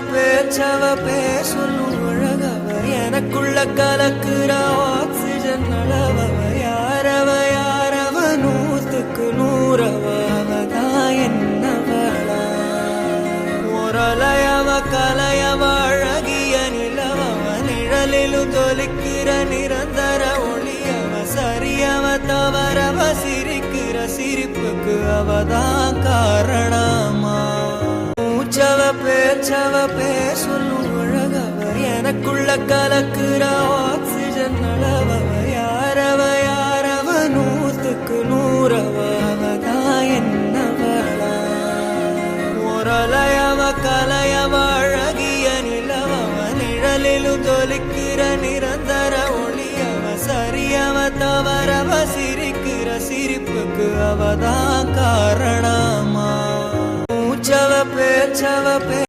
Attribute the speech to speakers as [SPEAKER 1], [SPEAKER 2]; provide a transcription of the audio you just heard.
[SPEAKER 1] பேச்சவ சொல்லும் அழகவர் எனக்குள்ள கலக்குற ஆக்சிஜன் அளவவர் யாரவ நூத்துக்கு நூறவதான் என்னவளா ஒரலையவ கலையவ அழகிய நிலவவ நிழலிலும் தொலிக்கிற நிரந்தர ஒளியவ சரியவ தவறவ சிரிக்கிற சிரிப்புக்கு அவதான் காரணமா பேச்சவ சொல்லும் அழகவர் எனக்குள்ள கலக்குற ஆக்சிஜன் அளவவர் யாரவ நூத்துக்கு நூறவதான் என்னவளா ஒரலையவ கலையவ அழகிய நிலவவ நிழலிலும் தொலிக்கிற நிரந்தர ஒளியவ சரியவ தவறவ சிரிக்கிற சிரிப்புக்கு அவதான் காரணமா பேச்சவ